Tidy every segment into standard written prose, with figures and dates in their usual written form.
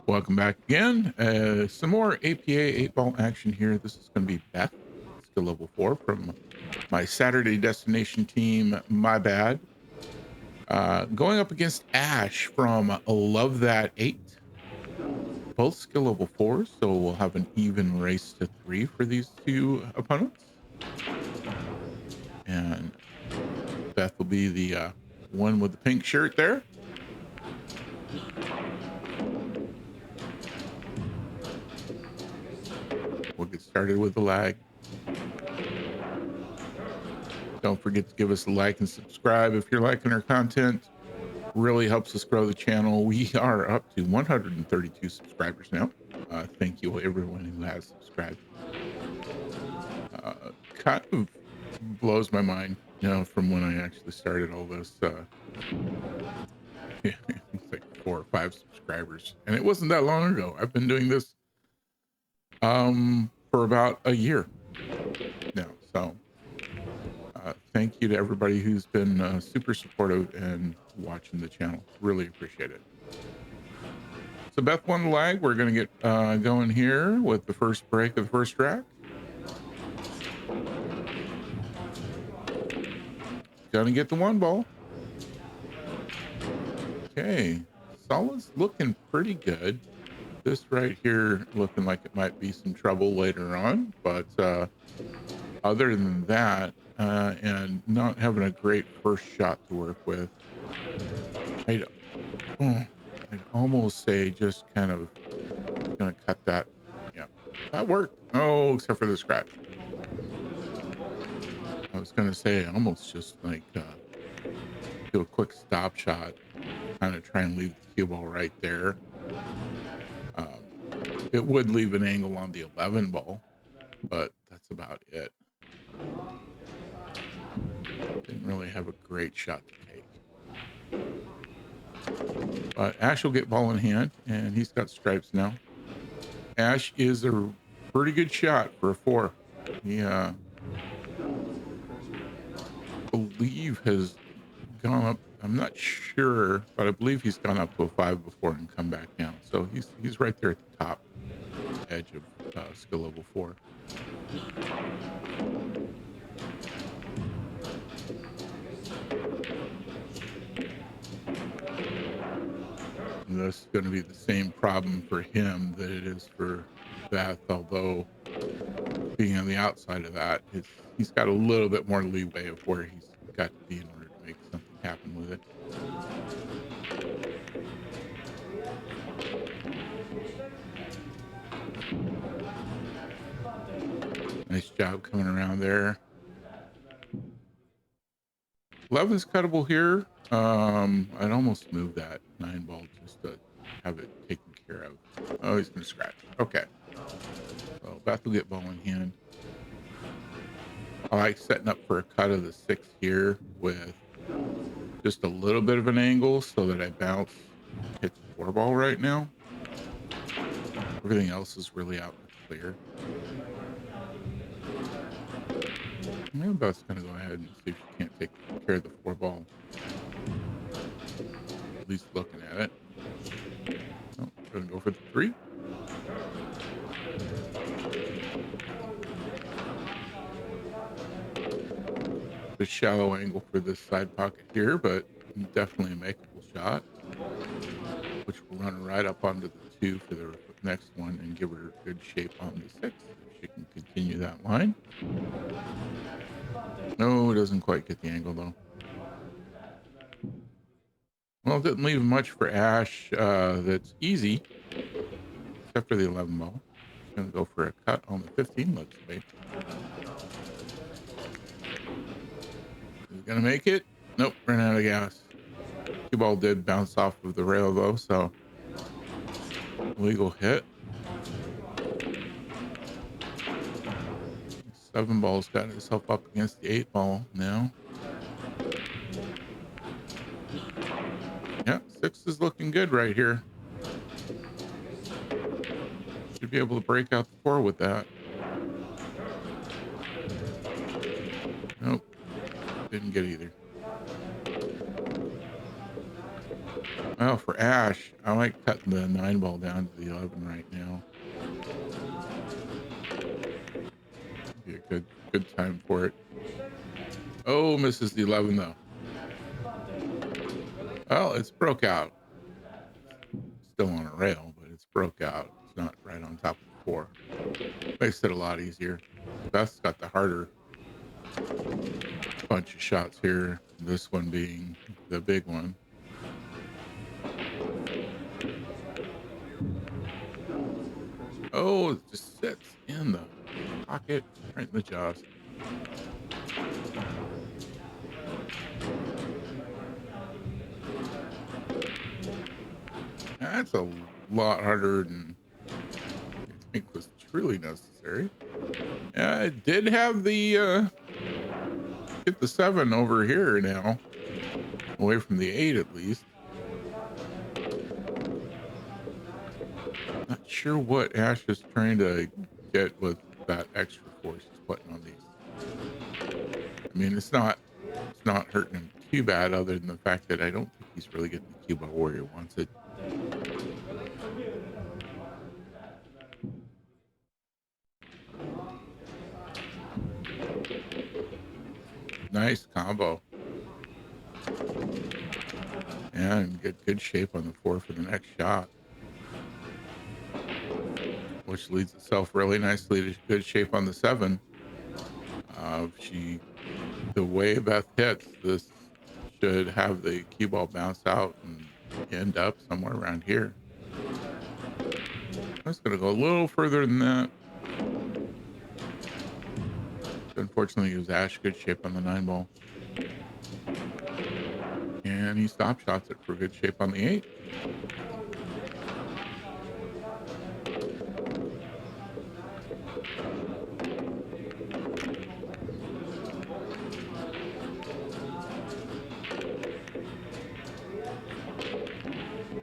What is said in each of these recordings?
Welcome back again. Some more APA 8-ball action here. This is going to be Beth, skill level 4 from my Saturday destination team, My Bad. Going up against Ash from Love That 8. Both skill level 4s, so we'll have an even race to 3 for these two opponents. And Beth will be the one with the pink shirt there. We'll get started with the lag. Don't forget to give us a like and subscribe if you're liking our content. Really helps us grow the channel. We are up to 132 subscribers now. Thank you everyone who has subscribed. Kind of blows my mind, from when I actually started all this. It's like 4 or 5 subscribers, and it wasn't that long ago. I've been doing this for about a year now. So thank you to everybody who's been super supportive and watching the channel. Really appreciate it. So Beth won the lag. We're going to get going here with the first break of the first track. Gonna get the 1 ball. Okay, Solid's looking pretty good. This right here looking like it might be some trouble later on, but other than that, and not having a great first shot to work with, I'd almost say just kind of gonna cut that. Yeah, that worked. Oh, except for the scratch. I was gonna say almost just like do a quick stop shot, kind of try and leave the cue ball right there. It would leave an angle on the 11 ball, but that's about it. Didn't really have a great shot to take. But Ash will get ball in hand, and he's got stripes now. Ash is a pretty good shot for a 4. He believe has gone up. I'm not sure, but I believe he's gone up to a 5 before and come back down. So he's right there at the top edge of skill level 4. And this is going to be the same problem for him that it is for Beth, although being on the outside of that, he's got a little bit more leeway of where he's got to be in order to make something happen with it. Nice job coming around there. 11's cuttable here. I'd almost move that 9 ball just to have it taken care of. Oh, he's gonna scratch. Okay. So Beth will get ball in hand. I like setting up for a cut of the 6 here with just a little bit of an angle so that I bounce, hit the 4 ball right now. Everything else is really out in the clear. Maybe Beth's gonna go ahead and see if she can't take care of the 4 ball. At least looking at it. Oh, gonna go for the 3. The shallow angle for this side pocket here, but definitely a makeable shot, which will run right up onto the 2 for the next one and give her good shape on the 6 if she can continue that line. No, it doesn't quite get the angle though. Well, it didn't leave much for Ash that's easy, except for the 11 ball. She's gonna go for a cut on the 15, looks like. Is it gonna make it? Nope, ran out of gas. Cue ball did bounce off of the rail though, so legal hit. 7 ball's got himself up against the 8 ball now. Yeah, 6 is looking good right here. Should be able to break out the 4 with that. Nope, didn't get either. Well, for Ash, I like cutting the 9 ball down to the 11 right now. Be a good time for it. Oh, misses the 11 though. Well, it's broke out. Still on a rail, but it's broke out. It's not right on top of the 4. Makes it a lot easier. Beth's got the harder bunch of shots here. This one being the big one. Oh, it just sits in the pocket, right in the jaws. That's a lot harder than I think was truly necessary. I did have the get the 7 over here now, away from the 8 at least. Not sure what Ash is trying to get with that extra force he's putting on these. I mean, it's not hurting him too bad, other than the fact that I don't think he's really getting the cue ball where he wants it. Nice combo. And get good shape on the 4 for the next shot, which leads itself really nicely to good shape on the 7. The way Beth hits, this should have the cue ball bounce out and end up somewhere around here. I was going to go a little further than that. Unfortunately, it was Ash good shape on the 9 ball. And he stop shots it for good shape on the 8.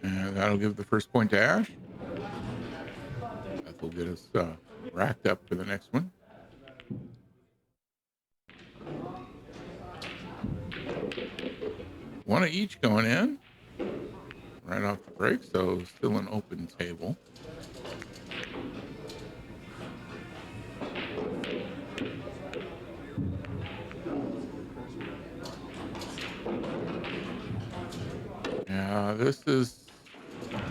And that'll give the first point to Ash. That will get us racked up for the next one. One of each going in right off the break, so still an open table. Yeah, this is a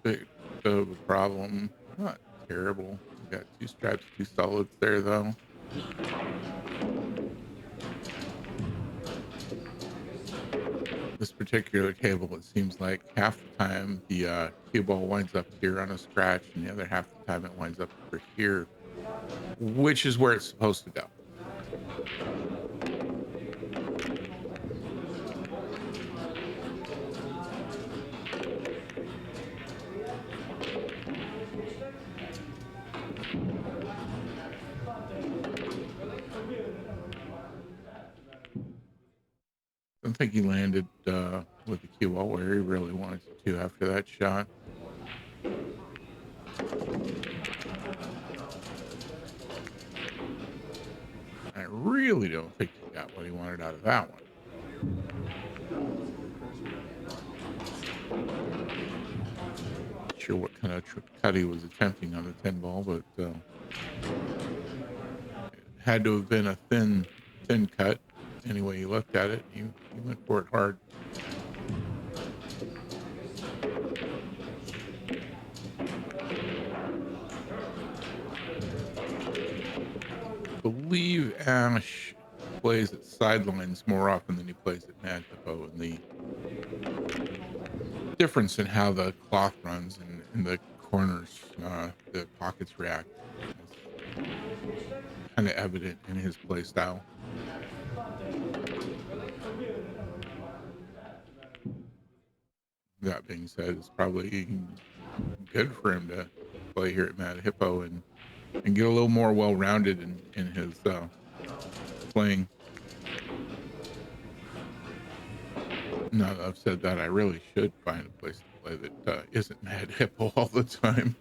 bit of a problem. Not terrible. We got 2 straps, 2 solids there, though. This particular table, it seems like half the time the cue ball winds up here on a scratch, and the other half the time it winds up over here, which is where it's supposed to go. I don't think he landed with the cue ball where he really wanted to after that shot. I really don't think he got what he wanted out of that one. Not sure what kind of cut he was attempting on the 10 ball, but it had to have been a thin cut. Anyway, you looked at it, you went for it hard. I believe Ash plays at sidelines more often than he plays at Mad Hippo, and the difference in how the cloth runs and in the corners, the pockets react, is kind of evident in his play style. That being said, it's probably good for him to play here at Mad Hippo and get a little more well-rounded in his playing. Now that I've said that, I really should find a place to play that isn't Mad Hippo all the time.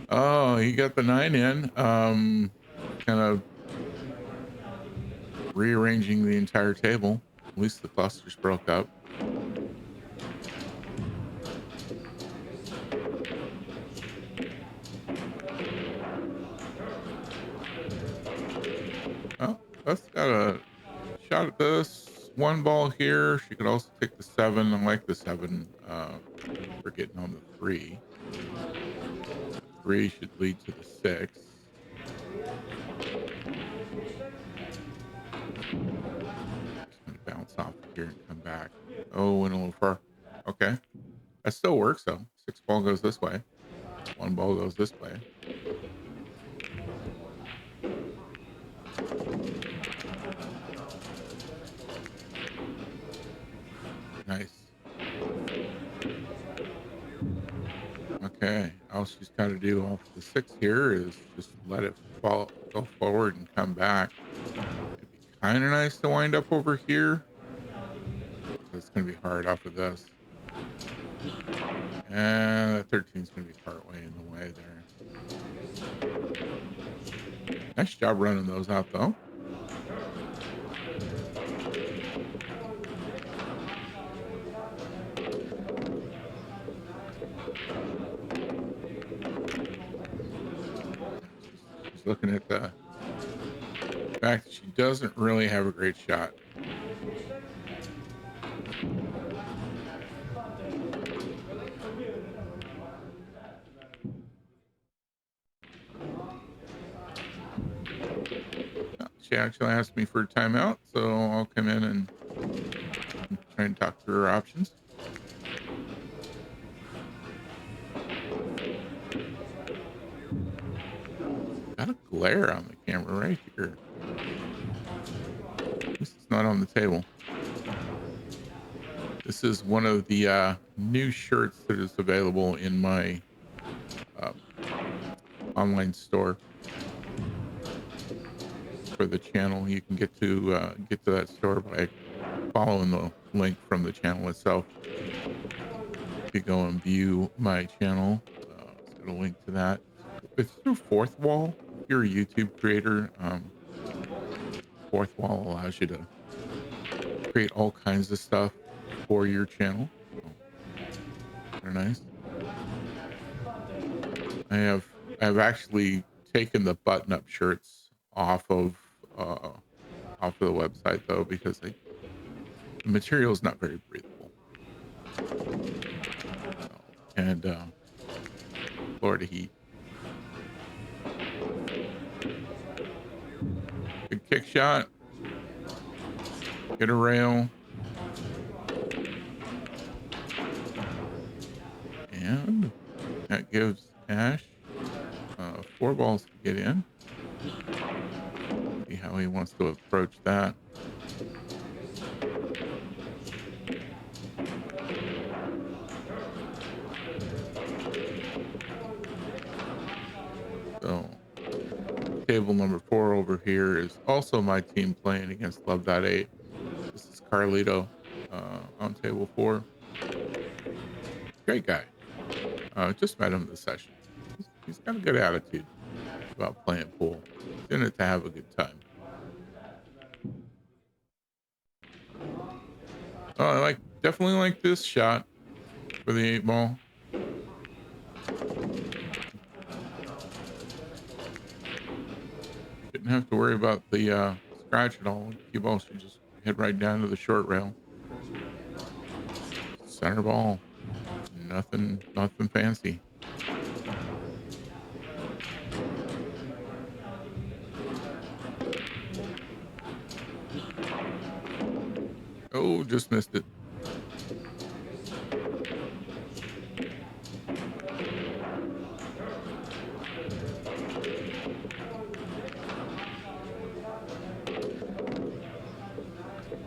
Oh, he got the 9 in. Kind of rearranging the entire table. At least the clusters broke up. one ball here. She could also take the 7. I like the 7 for getting on the 3. The 3 should lead to the 6. Just gonna bounce off of here and come back. Oh, went a little far. Okay. That still works though. 6 ball goes this way. 1 ball goes this way. Nice. Okay. All she's got to do off the 6 here is just let it go forward and come back. It'd be kind of nice to wind up over here. It's going to be hard off of this. And that 13 is going to be part way in the way there. Nice job running those out, though. Just looking at the fact that she doesn't really have a great shot. She actually asked me for a timeout, so I'll come in and try and talk through her options. Got a glare on the camera right here. This is not on the table. This is one of the new shirts that is available in my online store for the channel. You can get to that store by following the link from the channel itself. If you go and view my channel, it's got a link to that. It's through Fourth Wall. If you're a YouTube creator, Fourth Wall allows you to create all kinds of stuff for your channel. Very nice. I've actually taken the button-up shirts off of the website though, because the material is not very breathable. And Florida heat. Good kick shot. Get a rail. And that gives Ash 4 balls to get in. See how he wants to approach that. So table number 4 over here is also my team playing against Love.8. This is Carlito on table 4. Great guy. Just met him in the session. He's got a good attitude about playing pool. He's in it to have a good time. Oh, I definitely like this shot for the 8 ball. Didn't have to worry about the scratch at all. Cue ball should just head right down to the short rail. Center ball. Nothing fancy. Oh, just missed it.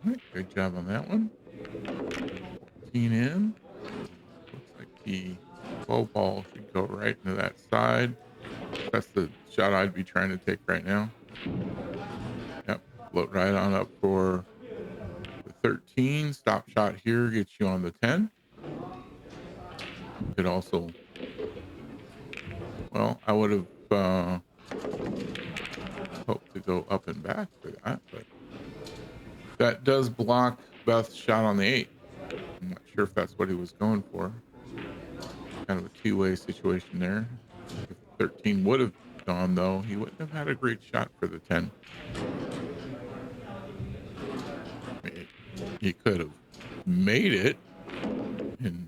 Right, good job on that one. 14 in. Looks like the 12 ball should go right into that side. That's the shot I'd be trying to take right now. Yep, float right on up for the 13. Stop shot here gets you on the 10. Could also, well, I would have hoped to go up and back for that, but that does block Beth's shot on the 8. I'm not sure if that's what he was going for. Kind of a two-way situation there. If 13 would have gone, though, he wouldn't have had a great shot for the 10. You could have made it in,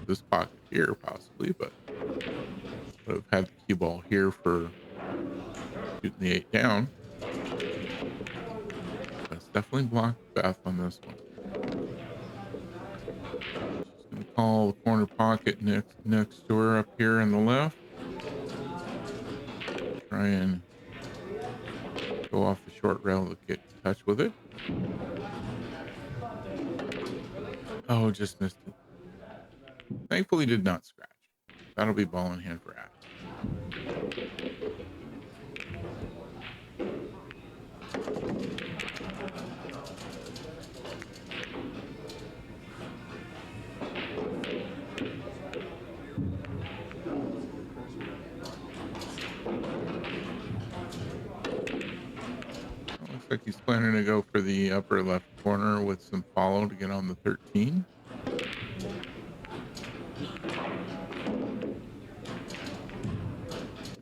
this pocket here possibly, but would have had the cue ball here for shooting the 8 down. But it's definitely blocked Beth on this one. She's gonna call the corner pocket next to her up here on the left. Try and go off the short rail to get in touch with it. Oh, just missed it. Thankfully did not scratch. That'll be ball in hand for Ash. Looks like he's planning to go for the upper left corner with some follow to get on the 13.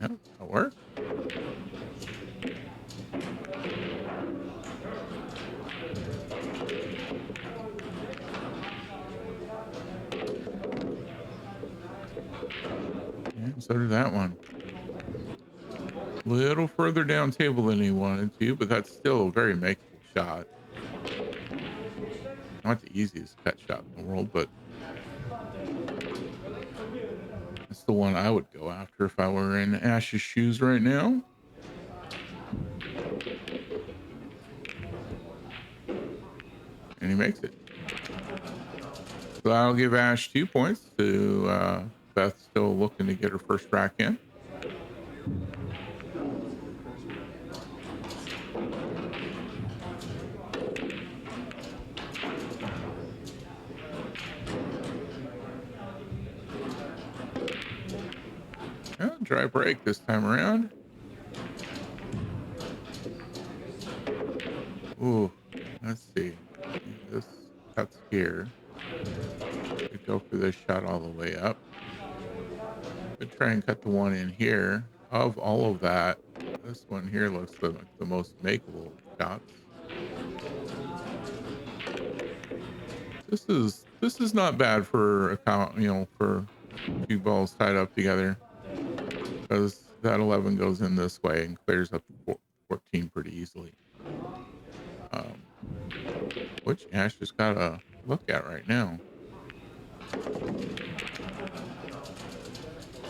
Yep, that'll work. And so did that one. Little further down table than he wanted to, but that's still a very makeable shot. Not the easiest cut shot in the world, but that's the one I would go after if I were in Ash's shoes right now. And he makes it. So I'll give Ash 2 points to Beth, still looking to get her first rack in. Yeah, dry break this time around. Ooh, let's see. This cuts here. Could go for this shot all the way up. Could try and cut the one in here. Of all of that, this one here looks like the most makeable shots. This is not bad for a for two balls tied up together, because that 11 goes in this way and clears up 14 pretty easily. Which Ash just got to look at right now.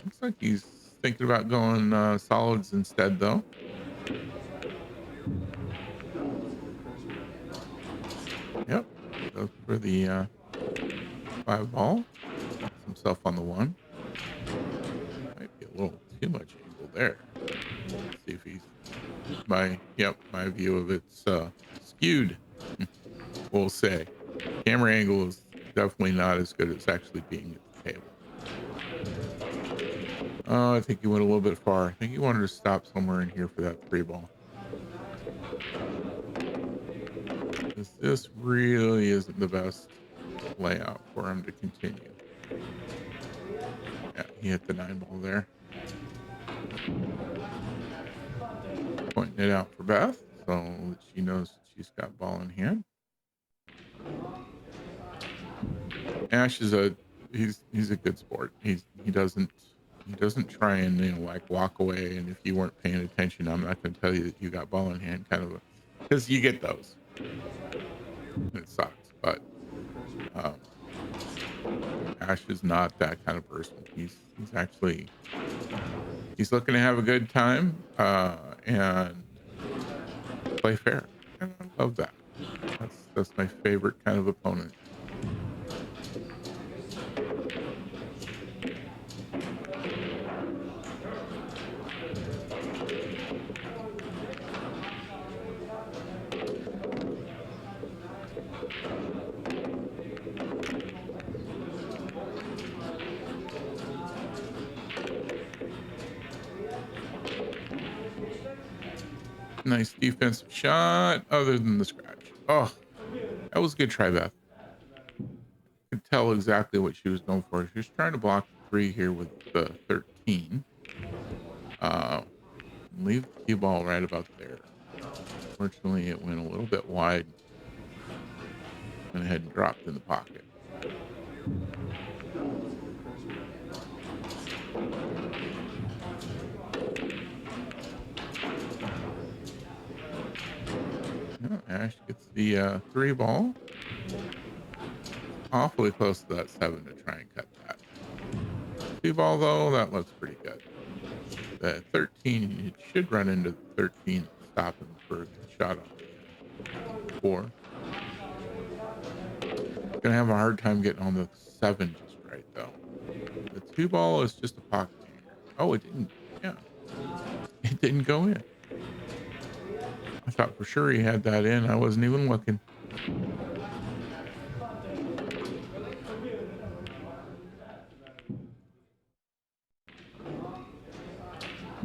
Looks like he's thinking about going solids instead, though. Yep, goes for the 5 ball. Puts himself on the 1. Might be a little too much angle there. Let's see if he's my view of it's skewed. We'll say camera angle is definitely not as good as actually being at the table. Oh, I think he went a little bit far. I think he wanted to stop somewhere in here for that 3 ball. This really isn't the best layout for him to continue. Yeah, he hit the 9 ball there. Pointing it out for Beth so that she knows that she's got ball in hand. Ash is he's a good sport. He doesn't try and like walk away, and if you weren't paying attention, I'm not going to tell you that you got ball in hand, kind of, because you get those. It sucks, but Ash is not that kind of person. He's looking to have a good time and play fair, and I love that. That's my favorite kind of opponent. Nice defensive shot, other than the scratch. Oh, that was a good try, Beth. Could tell exactly what she was going for. She was trying to block the 3 here with the 13. Leave the cue ball right about there. Fortunately, it went a little bit wide. went ahead and dropped in the pocket. Oh, Ash gets the 3 ball. Awfully close to that 7 to try and cut that. 2 ball, though, that looks pretty good. The 13, it should run into the 13 and stop him for a good shot on the 4. Gonna have a hard time getting on the 7 just right, though. The 2 ball is just a pocket hanger. Oh, it didn't. Yeah, it didn't go in. I thought for sure he had that in. I wasn't even looking.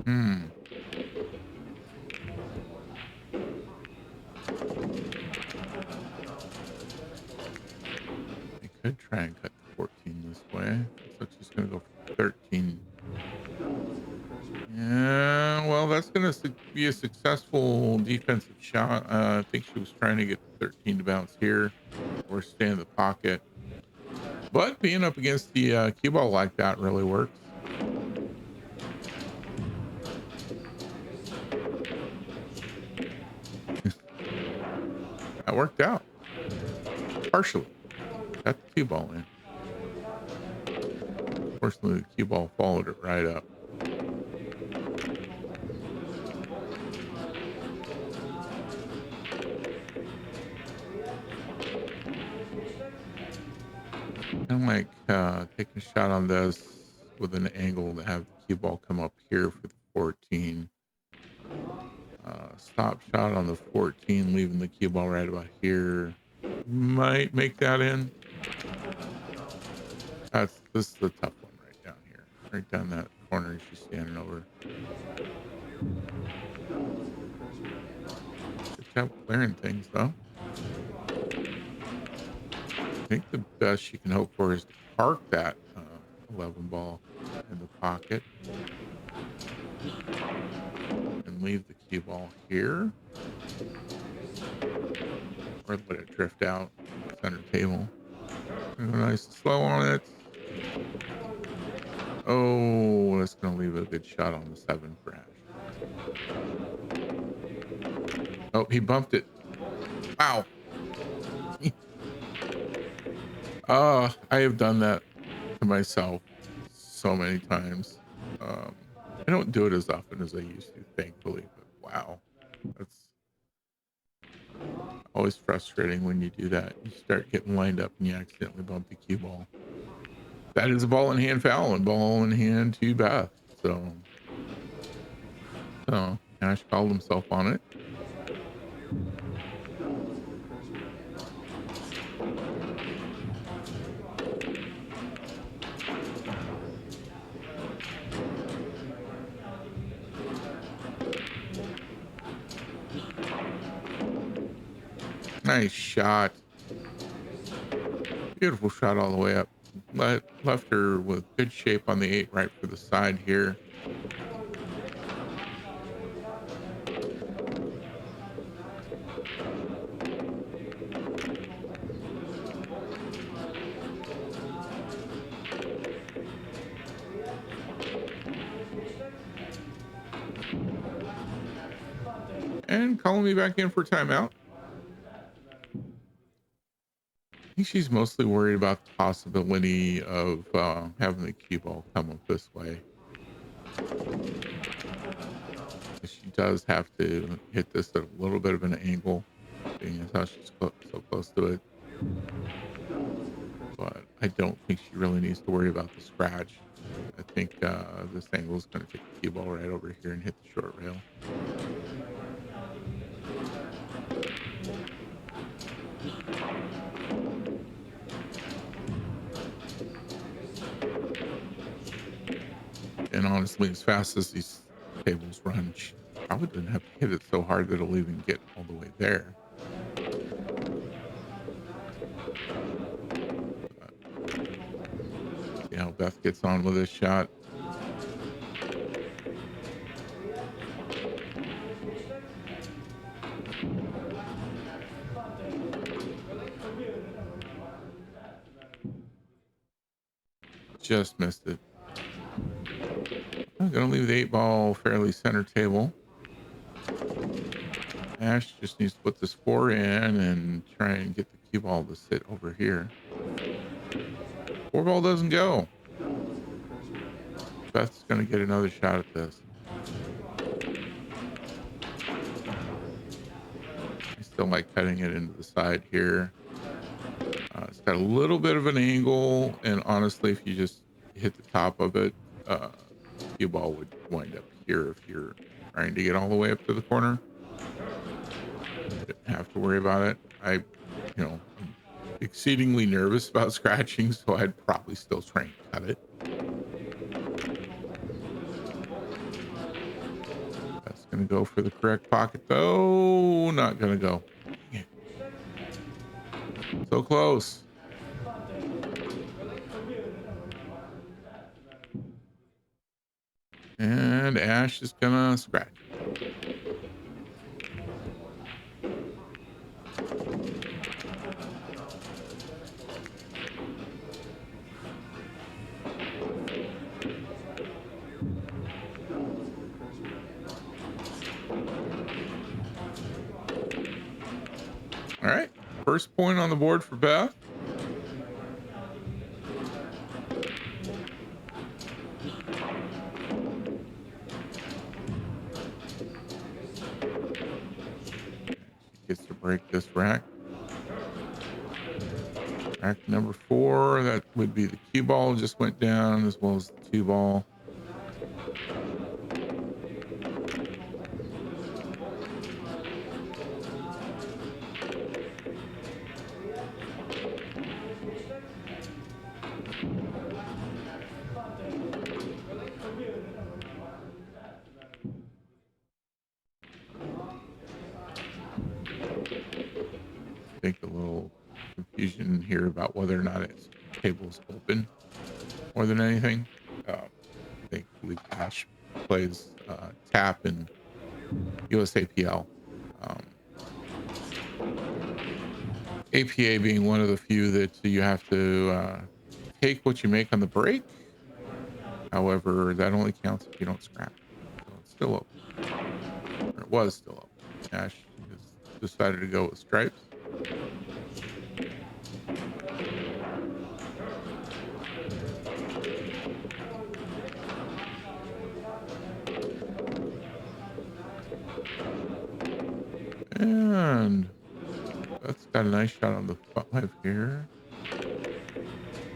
Hmm. I could try and cut the 14 this way. So it's just gonna go for 13. Yeah, well, that's gonna be a successful defensive shot. I think she was trying to get the 13 to bounce here or stay in the pocket. But being up against the cue ball like that really works. That worked out. Partially. Got the cue ball in. Fortunately, the cue ball followed it right up. I'm like taking a shot on this with an angle to have the cue ball come up here for the 14. Stop shot on the 14, leaving the cue ball right about here. Might make that in. This is the tough one right down here. Right down that corner she's standing over. Good job clearing things though. I think the best you can hope for is to park that 11 ball in the pocket and leave the cue ball here, or let it drift out center table. Nice and slow on it. Oh, that's gonna leave a good shot on the 7 for Ash. Oh, he bumped it. Wow. I have done that to myself so many times. I don't do it as often as I used to, thankfully, but wow. That's always frustrating when you do that. You start getting lined up and you accidentally bump the cue ball. That is a ball in hand foul and ball in hand to Beth. So Ash called himself on it. Nice shot. Beautiful shot all the way up. Left her with good shape on the 8 right for the side here. And calling me back in for timeout. I think she's mostly worried about the possibility of having the cue ball come up this way. She does have to hit this at a little bit of an angle, being as how she's so close to it. But I don't think she really needs to worry about the scratch. I think this angle is going to take the cue ball right over here and hit the short rail. And honestly, as fast as these tables run, she probably didn't have to hit it so hard that it'll even get all the way there. See how Beth gets on with this shot. Just missed it. I'm gonna leave the 8-ball fairly center table. Ash just needs to put this 4 in and try and get the cue ball to sit over here. 4-ball doesn't go. Beth's gonna get another shot at this. I still like cutting it into the side here. It's got a little bit of an angle, and honestly, if you just hit the top of it, cue ball would wind up here if you're trying to get all the way up to the corner. Didn't have to worry about it. I'm exceedingly nervous about scratching, so I'd probably still try and cut it. That's gonna go for the correct pocket, though. Not gonna go. Dang it. So close. And Ash is gonna scratch. All right. First point on the board for Beth. She gets to break this rack. Rack number 4, that would be the cue ball, just went down, as well as the 2-ball. I think a little confusion here about whether or not its table's open more than anything. Thankfully, Ash plays tap in USAPL. APA being one of the few that you have to take what you make on the break. However, that only counts if you don't scrap. So it's still open. Or it was still open. Ash has decided to go with stripes. And that's got a nice shot on the 5 here.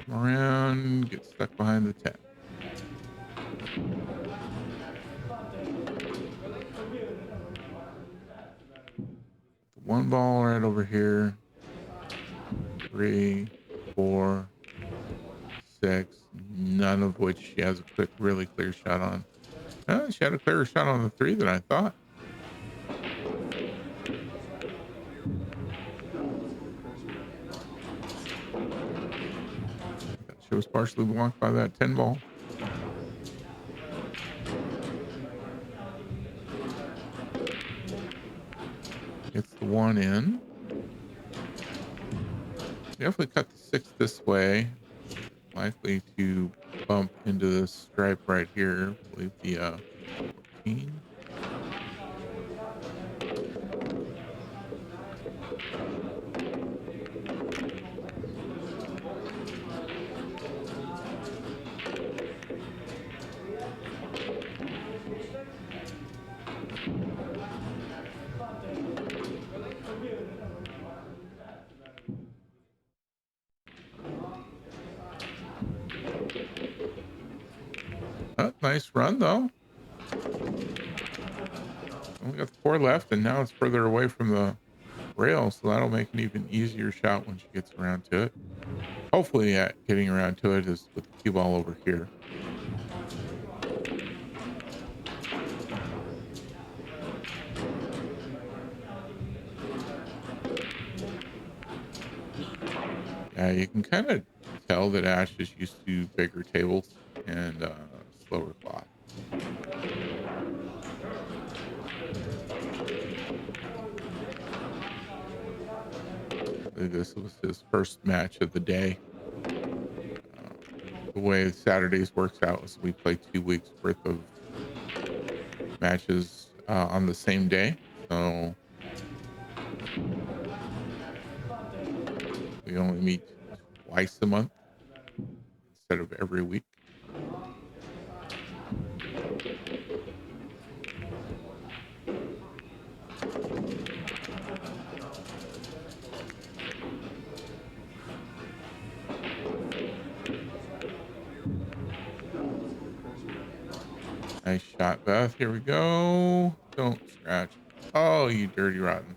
Come around, get stuck behind the 10. The 1 ball right over here. 3, 4, 6. None of which she has a really clear shot on. She had a clearer shot on the 3 than I thought. She was partially blocked by that 10 ball. Gets the 1 in. Definitely cut the 6 this way. Likely to bump into this stripe right here. I believe the 14. Nice run, though. Only got the 4 left, and now it's further away from the rail, so that'll make an even easier shot when she gets around to it. Hopefully, getting around to it is with the cue ball over here. Yeah, you can kind of tell that Ash is used to bigger tables and slower clock. This was his first match of the day. the way Saturdays works out is we play 2 weeks worth of matches on the same day. So we only meet twice a month instead of every week. Nice shot, Beth. Here we go. Don't scratch. Oh, you dirty rotten.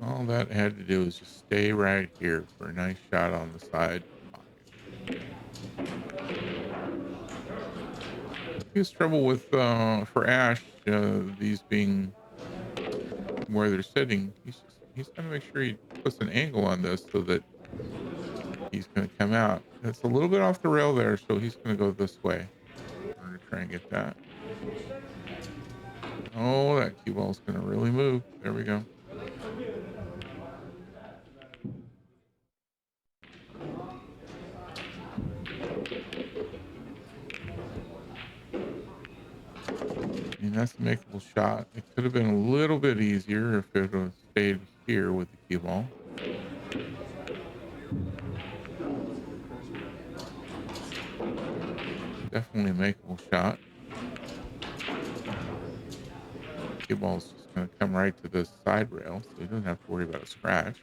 All that had to do is just stay right here for a nice shot on the side pocket. Biggest trouble with for Ash, these being where they're sitting, he's gonna make sure he puts an angle on this so that he's gonna come out. It's a little bit off the rail there, so he's gonna go this way. I'm gonna try and get that. Oh, that cue ball's gonna really move. There we go. I mean, that's a makeable shot. It could have been a little bit easier if it would have stayed here with the cue ball. Definitely a makeable shot. Cue ball's just going to come right to this side rail, so he doesn't have to worry about a scratch.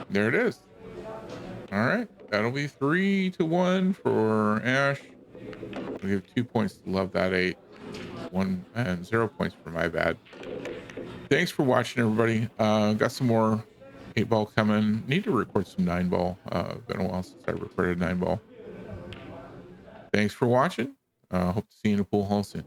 There it is. All right. That'll be 3-1 for Ash. I'll give 2 points to Love That 8. 1 and 0 points for My Bad. Thanks for watching, everybody. Got some more 8-ball coming. Need to record some 9-ball. Been a while since I recorded 9-ball. Thanks for watching. Hope to see you in the pool hall soon.